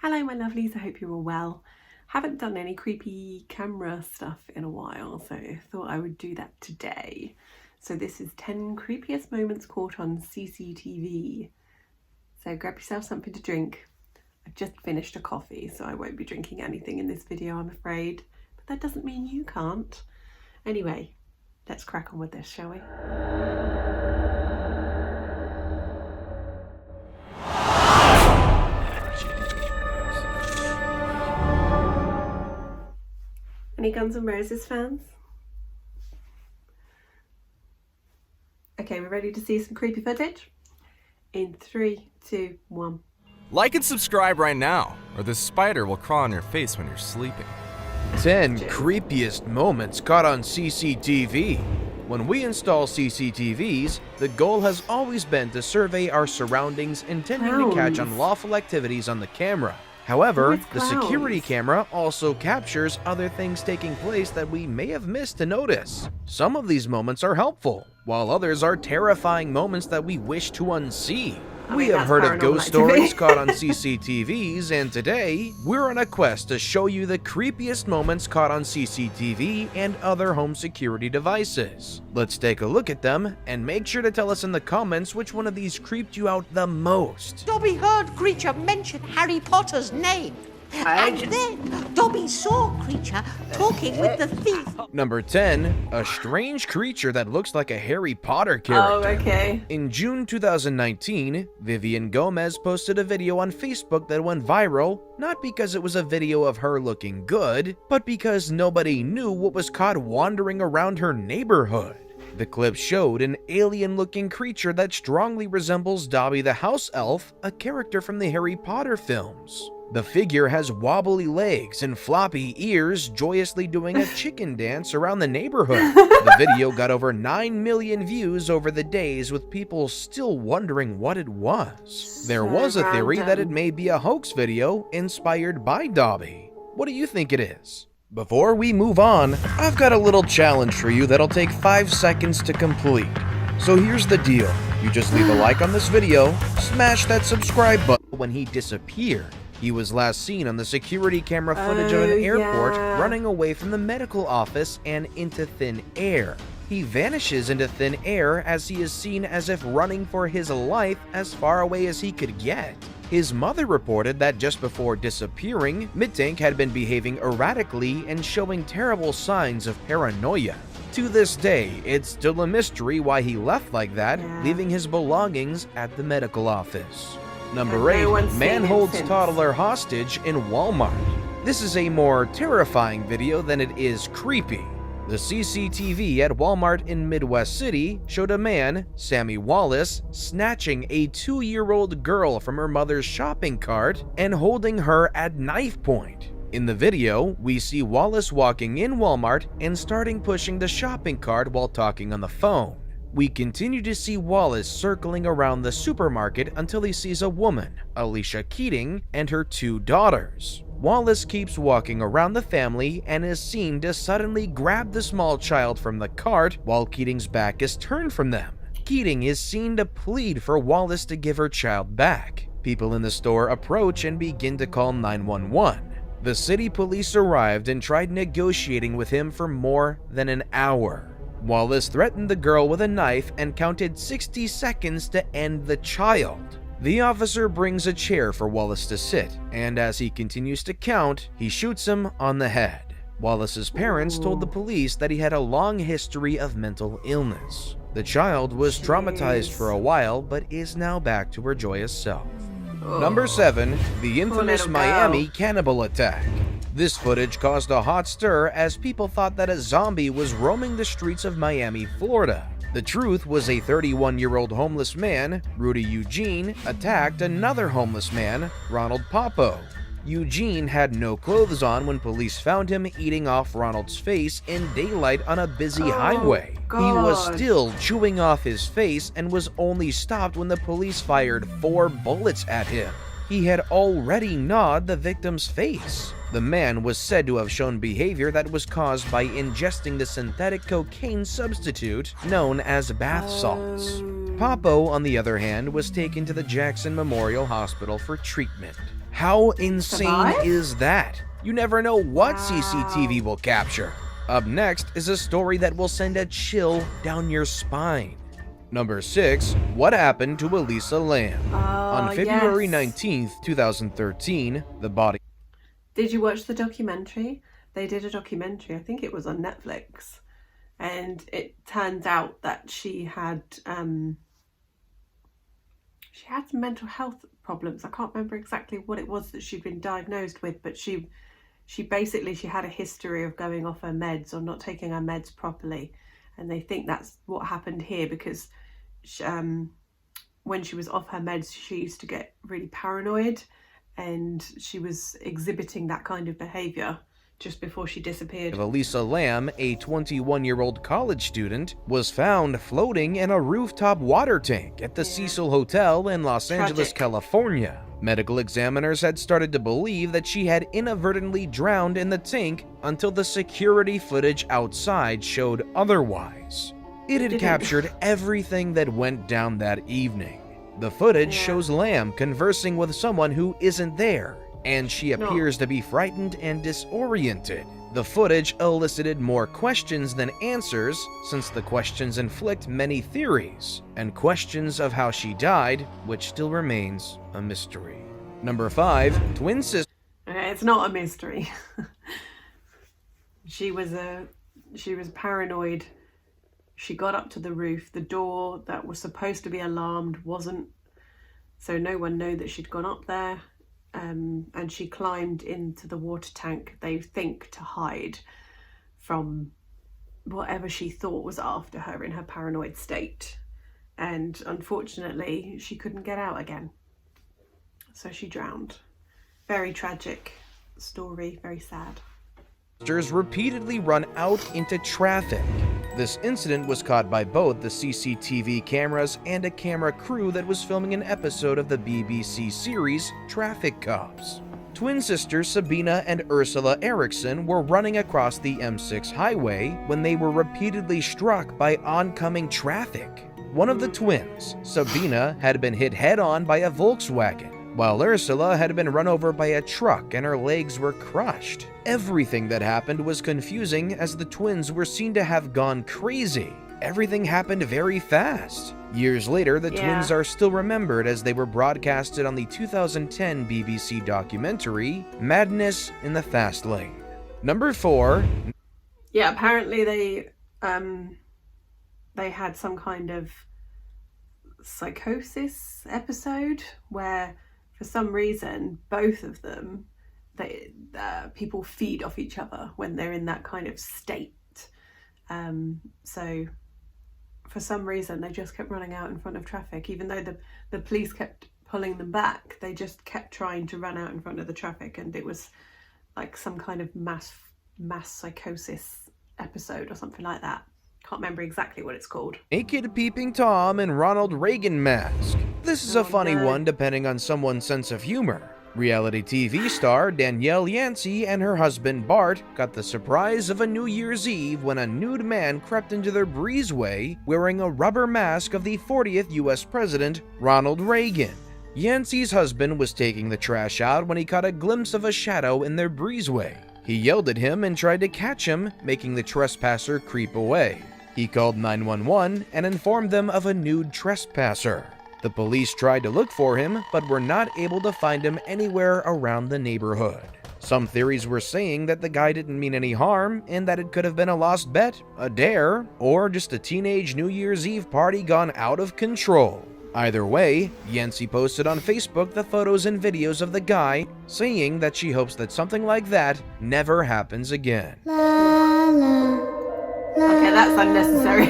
Hello my lovelies, I hope you're all well. Haven't done any creepy camera stuff in a while, so I thought I would do that today. So this is 10 creepiest moments caught on CCTV. So grab yourself something to drink. I've just finished a coffee, so I won't be drinking anything in this video, I'm afraid. But that doesn't mean you can't. Anyway, let's crack on with this, shall we? Any Guns N' Roses fans? Okay, we're ready to see some creepy footage? In 3, 2, 1. Like and subscribe right now, or this spider will crawl on your face when you're sleeping. 10 creepiest moments caught on CCTV. When we install CCTVs, the goal has always been to survey our surroundings, intending to catch unlawful activities on the camera. However, the security camera also captures other things taking place that we may have missed to notice. Some of these moments are helpful, while others are terrifying moments that we wish to unsee. We have heard of ghost stories caught on CCTVs, and today, we're on a quest to show you the creepiest moments caught on CCTV and other home security devices. Let's take a look at them, and make sure to tell us in the comments which one of these creeped you out the most. Dobby heard Creature mention Harry Potter's name. And then Dobby saw Creature talking with the thief. Number 10, a strange creature that looks like a Harry Potter character. Oh, okay. In June 2019, Vivian Gomez posted a video on Facebook that went viral, not because it was a video of her looking good, but because nobody knew what was caught wandering around her neighborhood. The clip showed an alien-looking creature that strongly resembles Dobby the house elf, a character from the Harry Potter films. The figure has wobbly legs and floppy ears, joyously doing a chicken dance around the neighborhood. The video got over 9 million views over the days, with people still wondering what it was. There was a theory that it may be a hoax video inspired by Dobby. What do you think it is? Before we move on, I've got a little challenge for you that'll take 5 seconds to complete. So here's the deal. You just leave a like on this video, smash that subscribe button. When he disappeared, he was last seen on the security camera footage of an airport, running away from the medical office and into thin air. He vanishes into thin air as he is seen as if running for his life as far away as he could get. His mother reported that just before disappearing, Mittank had been behaving erratically and showing terrible signs of paranoia. To this day, it's still a mystery why he left like that, leaving his belongings at the medical office. Number 8, man holds toddler hostage in Walmart. This is a more terrifying video than it is creepy. The CCTV at Walmart in Midwest City showed a man, Sammy Wallace, snatching a 2-year-old girl from her mother's shopping cart and holding her at knife point. In the video, we see Wallace walking in Walmart and starting pushing the shopping cart while talking on the phone. We continue to see Wallace circling around the supermarket until he sees a woman, Alicia Keating, and her 2 daughters. Wallace keeps walking around the family and is seen to suddenly grab the small child from the cart while Keating's back is turned from them. Keating is seen to plead for Wallace to give her child back. People in the store approach and begin to call 911. The city police arrived and tried negotiating with him for more than an hour. Wallace threatened the girl with a knife and counted 60 seconds to end the child. The officer brings a chair for Wallace to sit, and as he continues to count, he shoots him on the head. Wallace's parents told the police that he had a long history of mental illness. The child was traumatized for a while, but is now back to her joyous self. Number 7, the infamous Miami cannibal attack. This footage caused a hot stir as people thought that a zombie was roaming the streets of Miami, Florida. The truth was a 31-year-old homeless man, Rudy Eugene, attacked another homeless man, Ronald Popo. Eugene had no clothes on when police found him eating off Ronald's face in daylight on a busy highway. He was still chewing off his face and was only stopped when the police fired 4 bullets at him. He had already gnawed the victim's face. The man was said to have shown behavior that was caused by ingesting the synthetic cocaine substitute known as bath salts. Popo, on the other hand, was taken to the Jackson Memorial Hospital for treatment. How insane Survive? is that? You never know what CCTV will capture. Up next is a story that will send a chill down your spine. Number 6. What happened to Elisa Lam? On February 19th, 2013, the body... Did you watch the documentary? They did a documentary, I think it was on Netflix, and it turns out that she had some mental health problems. I can't remember exactly what it was that she'd been diagnosed with, but she basically had a history of going off her meds or not taking her meds properly, and they think that's what happened here because when she was off her meds she used to get really paranoid, and she was exhibiting that kind of behavior just before she disappeared. Elisa Lam, a 21-year-old college student, was found floating in a rooftop water tank at the Cecil Hotel in Los Angeles, California. Medical examiners had started to believe that she had inadvertently drowned in the tank until the security footage outside showed otherwise. It had captured everything that went down that evening. The footage shows Lam conversing with someone who isn't there, and she appears to be frightened and disoriented. The footage elicited more questions than answers, since the questions inflict many theories, and questions of how she died, which still remains a mystery. Number 5. Twin sister. It's not a mystery. She was paranoid. She got up to the roof. The door that was supposed to be alarmed wasn't, so no one knew that she'd gone up there. And she climbed into the water tank, they think, to hide from whatever she thought was after her in her paranoid state. And unfortunately, she couldn't get out again. So she drowned. Very tragic story, very sad. Sisters repeatedly run out into traffic. This incident was caught by both the CCTV cameras and a camera crew that was filming an episode of the BBC series Traffic Cops. Twin sisters Sabina and Ursula Eriksson were running across the M6 highway when they were repeatedly struck by oncoming traffic. One of the twins, Sabina, had been hit head-on by a Volkswagen, while Ursula had been run over by a truck and her legs were crushed. Everything that happened was confusing as the twins were seen to have gone crazy. Everything happened very fast. Years later, the twins are still remembered as they were broadcasted on the 2010 BBC documentary, Madness in the Fast Lane. Number 4. Yeah, apparently they had some kind of psychosis episode where for some reason both of them, people feed off each other when they're in that kind of state. So for some reason they just kept running out in front of traffic, even though the police kept pulling them back. They just kept trying to run out in front of the traffic, and it was like some kind of mass psychosis episode or something like that. Can't remember exactly what it's called. Naked peeping Tom and Ronald Reagan mask. This is a funny one depending on someone's sense of humor. Reality TV star Danielle Yancey and her husband Bart got the surprise of a New Year's Eve when a nude man crept into their breezeway wearing a rubber mask of the 40th US President, Ronald Reagan. Yancey's husband was taking the trash out when he caught a glimpse of a shadow in their breezeway. He yelled at him and tried to catch him, making the trespasser creep away. He called 911 and informed them of a nude trespasser. The police tried to look for him, but were not able to find him anywhere around the neighborhood. Some theories were saying that the guy didn't mean any harm and that it could have been a lost bet, a dare, or just a teenage New Year's Eve party gone out of control. Either way, Yancey posted on Facebook the photos and videos of the guy, saying that she hopes that something like that never happens again. Okay, that's unnecessary.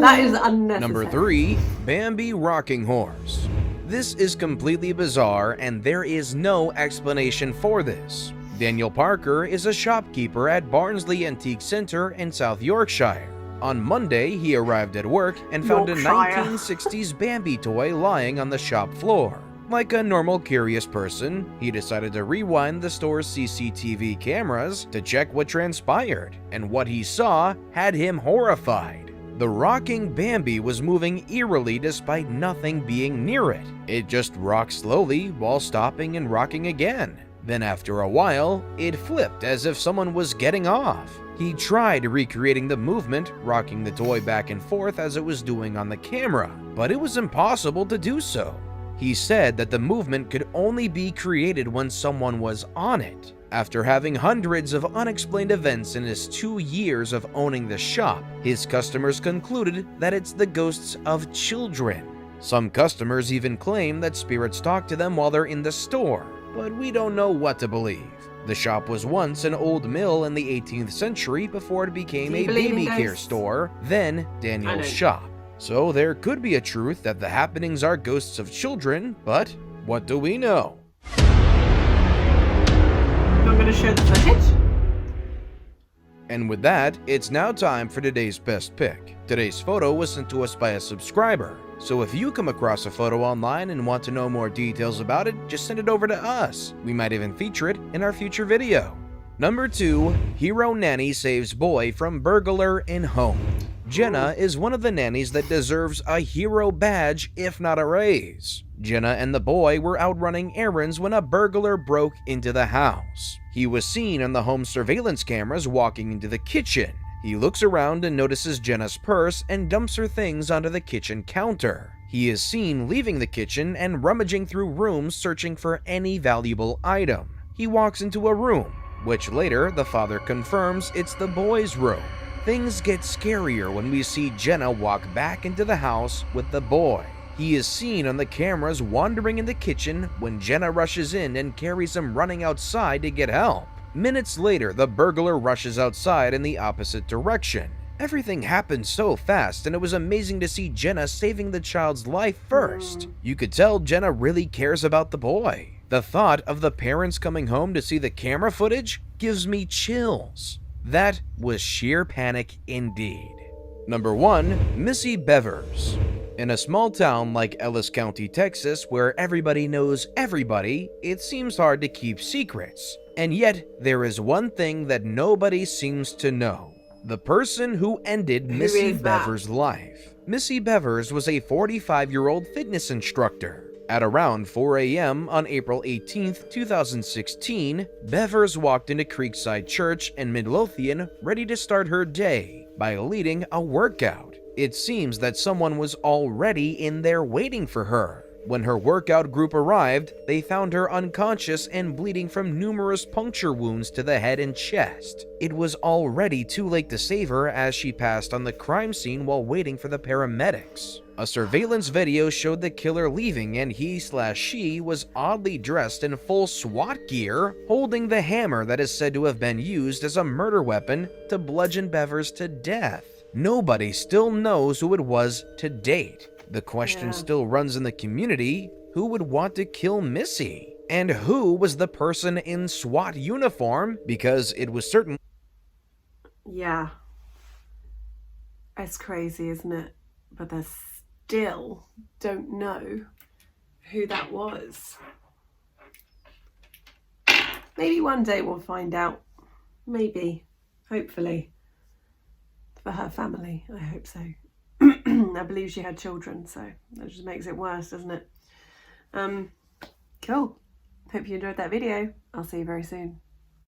That is unnecessary. Number 3. Bambi Rocking Horse. This is completely bizarre and there is no explanation for this. Daniel Parker is a shopkeeper at Barnsley Antique Centre in South Yorkshire. On Monday, he arrived at work and found a 1960s Bambi toy lying on the shop floor. Like a normal curious person, he decided to rewind the store's CCTV cameras to check what transpired, and what he saw had him horrified. The rocking Bambi was moving eerily despite nothing being near it. It just rocked slowly while stopping and rocking again. Then after a while, it flipped as if someone was getting off. He tried recreating the movement, rocking the toy back and forth as it was doing on the camera, but it was impossible to do so. He said that the movement could only be created when someone was on it. After having hundreds of unexplained events in his 2 years of owning the shop, his customers concluded that it's the ghosts of children. Some customers even claim that spirits talk to them while they're in the store, but we don't know what to believe. The shop was once an old mill in the 18th century before it became a baby care store, then Daniel's shop. So there could be a truth that the happenings are ghosts of children, but what do we know? I'm going to show the footage. And with that, it's now time for today's best pick. Today's photo was sent to us by a subscriber, so if you come across a photo online and want to know more details about it, just send it over to us. We might even feature it in our future video. Number 2, Hero Nanny saves boy from burglar in home. Jenna is one of the nannies that deserves a hero badge, if not a raise. Jenna and the boy were out running errands when a burglar broke into the house. He was seen on the home surveillance cameras walking into the kitchen. He looks around and notices Jenna's purse and dumps her things onto the kitchen counter. He is seen leaving the kitchen and rummaging through rooms searching for any valuable item. He walks into a room, which later the father confirms it's the boy's room. Things get scarier when we see Jenna walk back into the house with the boy. He is seen on the cameras wandering in the kitchen when Jenna rushes in and carries him running outside to get help. Minutes later, the burglar rushes outside in the opposite direction. Everything happened so fast, and it was amazing to see Jenna saving the child's life first. You could tell Jenna really cares about the boy. The thought of the parents coming home to see the camera footage gives me chills. That was sheer panic indeed. Number 1, Missy Bevers. In a small town like Ellis County, Texas, where everybody knows everybody, it seems hard to keep secrets. And yet, there is one thing that nobody seems to know. The person who ended Missy Bevers' life. Missy Bevers was a 45-year-old fitness instructor. At around 4 a.m. on April 18, 2016, Bevers walked into Creekside Church in Midlothian ready to start her day by leading a workout. It seems that someone was already in there waiting for her. When her workout group arrived, they found her unconscious and bleeding from numerous puncture wounds to the head and chest. It was already too late to save her as she passed on the crime scene while waiting for the paramedics. A surveillance video showed the killer leaving, and he/she was oddly dressed in full SWAT gear, holding the hammer that is said to have been used as a murder weapon to bludgeon Bevers to death. Nobody still knows who it was to date. The question still runs in the community, who would want to kill Missy? And who was the person in SWAT uniform? Because it was certain. Yeah. It's crazy, isn't it? But they still don't know who that was. Maybe one day we'll find out. Maybe. Hopefully. For her family, I hope so. I believe she had children, so that just makes it worse, doesn't it? Cool. Hope you enjoyed that video. I'll see you very soon.